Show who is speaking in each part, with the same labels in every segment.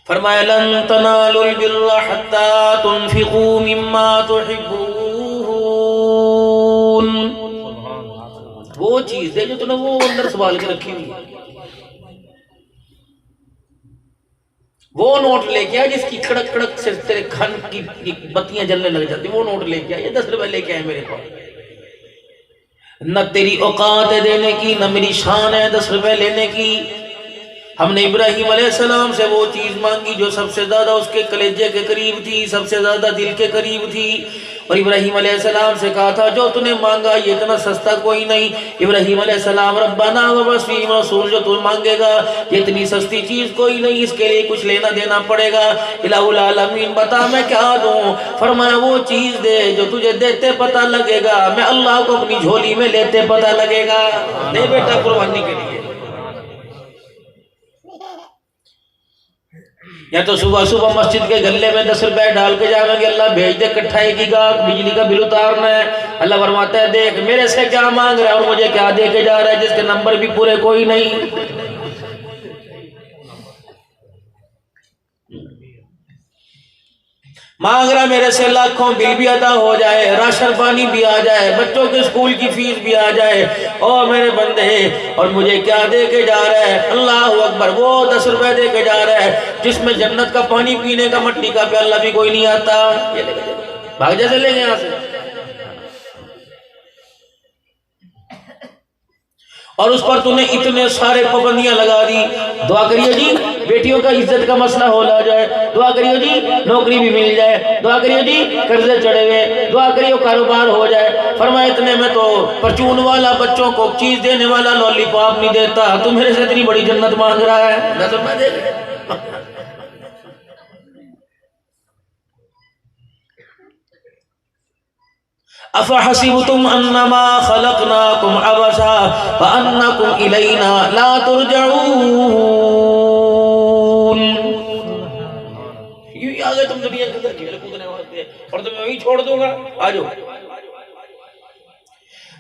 Speaker 1: फरमाया लन तनालुल बिर्रा हत्ता तुनफिकू मिम्मा तुहिब्बून। वो चीज है जो तूने वो अंदर संभाल के रखी हुई है। वो नोट लेके आ जिसकी कड़क कड़क से तेरे खान की बत्तियां जलने लग जाती, वो नोट लेके आ। ये 10 रुपए लेके आए मेरे पास। न तेरी औकात है देने की, न मेरी शान है 10 रुपए लेने की। हमने इब्राहिम अलैहिस्सलाम से वो चीज मांगी जो सबसे ज्यादा उसके कलेजे के करीब थी, सबसे ज्यादा दिल के करीब थी। और इब्राहिम अलैहिस्सलाम से कहा था जो तूने मांगा ये इतना सस्ता कोई नहीं। इब्राहिम अलैहिस्सलाम रब्बना वबअस फीहिम रसूल, जो तू मांगेगा ये इतनी सस्ती चीज कोई नहीं, इसके लिए कुछ लेना देना पड़ेगा। इलाहुल आलमीन बता मैं क्या दूं? फरमाया वो चीज दे जो तुझे देते पता लगेगा, मैं अल्लाह को अपनी झोली में लेते पता लगेगा। दे बेटा कुर्बानी के लिए। या तो सुबह सुबह मस्जिद के गले में 10 रुपए डाल के जाएंगे, अल्लाह भेज दे इकट्ठा एक बिजली का बिल उतारना है। अल्लाह फरमाता है देख मेरे से क्या मांग रहा है और मुझे क्या दे के जा रहा है, जिसके नंबर भी पूरे कोई नहीं। मांग रहा मेरे से लाखों बिल भी अदा हो जाए, राशन पानी भी आ जाए, बच्चों के स्कूल की फीस भी आ जाए, और मेरे बंदे और मुझे क्या दे के जा रहा है? अल्लाह अकबर। वो 10 रुपए दे के जा रहा है जिसमें जन्नत का पानी पीने का मट्टी का प्याला भी कोई नहीं आता। ये लेके भाग जा, चलेंगे यहाँ से। और उस पर तूने इतने सारे पाबंदियां लगा दी। दुआ करियो जी बेटियों का इज्जत का मसला हो ला जाए, दुआ करियो जी नौकरी भी मिल जाए, दुआ करियो जी कर्जे चढ़े हुए, दुआ करियो कारोबार हो जाए। फरमाया इतने में तो परचून वाला बच्चों को चीज देने वाला लॉलीपॉप नहीं देता, तू मेरे से इतनी बड़ी जन्नत मांग रहा है। 10 रुपए दे। अफहसिबतुम अन्नमा खलकनाकुम अबसा व अन्नकुम इलैना ला तुरजऊन। ये आ गए तुम दुनिया के अंदर खेल कूदने वास्ते और तुम्हें वही छोड़ दूंगा। आ जाओ।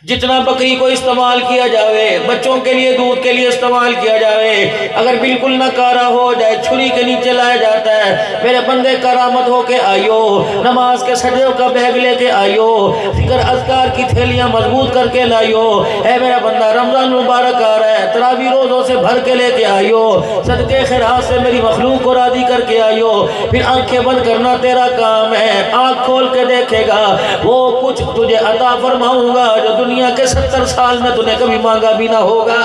Speaker 1: जितना बकरी को इस्तेमाल किया जावे, बच्चों के लिए दूध के लिए इस्तेमाल किया जावे, अगर बिल्कुल नकारा हो जाए छुरी के नीचे लाया जाता है। मेरे बंदे करामत होके आइयो, नमाज के सजदों का बैग लेके आइयो, जिक्र अज़कार की थैलियां मजबूत करके लाइयो। है मेरा बंदा रमजान मुबारक आ रहा है, तरावी रोजों से भर के लेके आइयो, सदके खैरात से मेरी मखलूक को राजी करके आइयो। फिर आंखें बंद करना तेरा काम है, आंख खोल के देखेगा वो कुछ तुझे अता फरमाऊंगा जो दुनिया के 70 साल में तूने कभी मांगा भी ना होगा।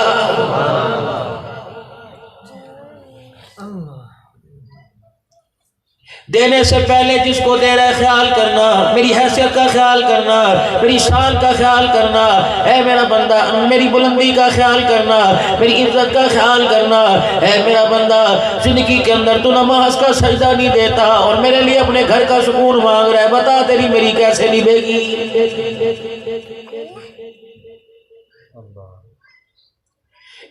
Speaker 1: देने से पहले जिसको दे रहा है ख्याल करना, मेरी हैसियत का ख्याल करना, मेरी शान का ख्याल करना। है मेरा बंदा मेरी बुलंदी का ख्याल करना, मेरी इज्जत का ख्याल करना। है मेरा बंदा जिंदगी के अंदर तू नमाज का सजदा नहीं देता और मेरे लिए अपने घर का सुकून मांग रहा है, बता तेरी मेरी कैसे निभेगी?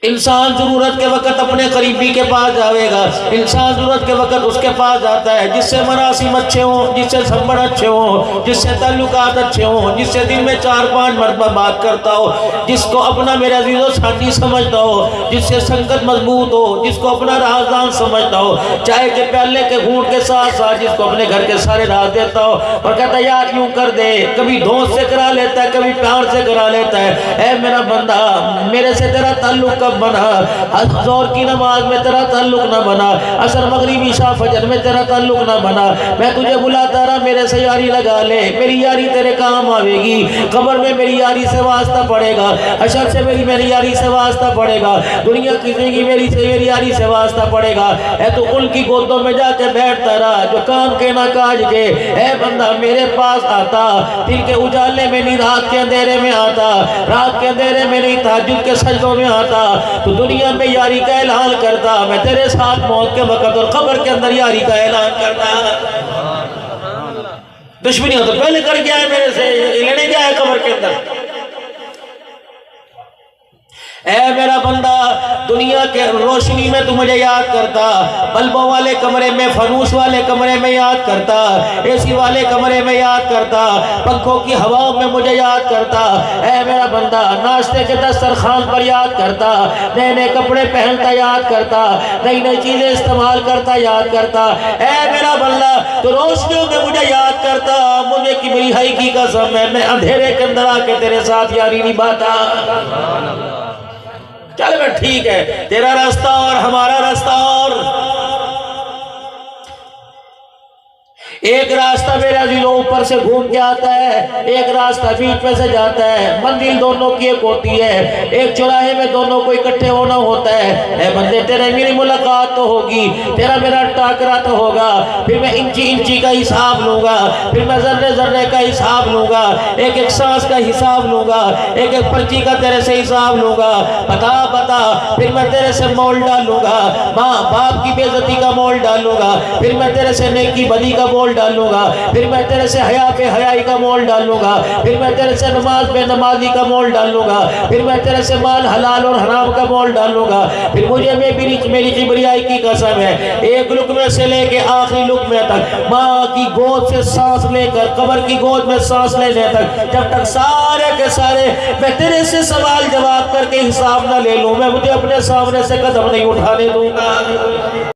Speaker 1: इंसान जरूरत के वक्त अपने करीबी के पास जाएगा, इंसान जरूरत के वक्त उसके पास जाता है जिससे मरासिम अच्छे हों, जिससे संबड़ अच्छे हों, जिससे ताल्लुकात अच्छे हों, जिससे दिन में 4-5 मरतबा बात करता हो, जिसको अपना मेरा अजीज़ो साथी समझता हो, जिससे संगत मजबूत हो, जिसको अपना राजदान समझता हो, चाय के प्याले के घूंट के साथ साथ जिसको अपने घर के सारे राज देता हो और कहता है यार यूं कर दे। कभी धोस से करा लेता है, कभी प्यार से करा लेता है। ऐ मेरा बंदा मेरे से तेरा ताल्लुक कब बना? ज़ोहर की नमाज में तेरा ताल्लुक ना बना, असर मगरिब इशा फजर में तेरा ताल्लुक ना बना। मैं तुझे बुलाता रहा मेरे से यारी लगा ले, मेरी यारी तेरे काम आवेगी। कब्र में मेरी यारी से वास्ता पड़ेगा, हशर से मेरी यारी से वास्ता पड़ेगा, दुनिया की जिंदगी मेरी यारी से वास्ता पड़ेगा। है तो उनकी गोदों में जाके बैठता रहा जो काम के ना काज के। है बंदा मेरे पास आता, दिल के उजाले में नहीं, रात के अंधेरे में आता, रात के अंधेरे में नहीं, तहज्जुद के सजदों में आता। तो दुनिया में यारी का ऐलान करता, मैं तेरे साथ मौत के वक्त और कब्र के अंदर यारी का ऐलान करता। दुश्मनी हो तो पहले कर गया है मेरे से, लेने गया है कब्र के अंदर। ऐ मेरा बंदा, दुनिया के रोशनी में तू मुझे याद करता, बल्बों वाले कमरे में, फनूस वाले कमरे में याद करता, एसी वाले कमरे में याद करता, पंखों की हवाओं में मुझे याद करता। ऐ मेरा बंदा, नाश्ते के दस्तरखान पर याद करता, नए नए कपड़े पहनता याद करता, नई नई चीजें इस्तेमाल करता याद करता। ऐ मेरा बंदा, तो रोशनियों में मुझे याद करता, मुझे कि मेरी हाई की कसम है, मैं अंधेरे के अंदर आके तेरे साथ यारी निभाता। चल बे ठीक है, तेरा रास्ता और हमारा रास्ता और। एक रास्ता मेरे अजीजों ऊपर से घूम के आता है, एक रास्ता बीच में से जाता है, मंजिल दोनों की एक होती है, एक चौराहे में दोनों को इकट्ठे होना होता है। ऐ बंदे, तेरे मेरी मुलाकात तो होगी, तेरा मेरा टाकरा तो होगा, फिर मैं इंची इंची का हिसाब लूंगा, फिर मैं जर्रे जर्रे का हिसाब लूंगा, एक एक सांस का हिसाब लूंगा, एक एक पर्ची का तेरे से हिसाब लूंगा। बता बता, फिर मैं तेरे से मोल डालूंगा, माँ बाप की बेइज्जती का मोल डालूंगा, फिर मैं तेरे से नेकी बदी का मोल डालूंगा, फिर मैं तेरे से हया पे हयाई का मोल डालूंगा, फिर मैं तेरे से नमाज पे नमाजी का मोल डालूंगा, फिर मैं तेरे से माल हलाल और हराम का मोल डालूंगा। फिर मुझे मेरी किबरियाई की कसम है, एक लुकमे से लेके आखिरी लुकमे तक, माँ की गोद से सांस लेकर कब्र की गोद में सांस लेने तक, जब तक सारे के सारे मैं तेरे से सवाल जवाब करके हिसाब ना ले लूं, मैं मुझे अपने सामने से कदम नहीं उठाने दूंगा।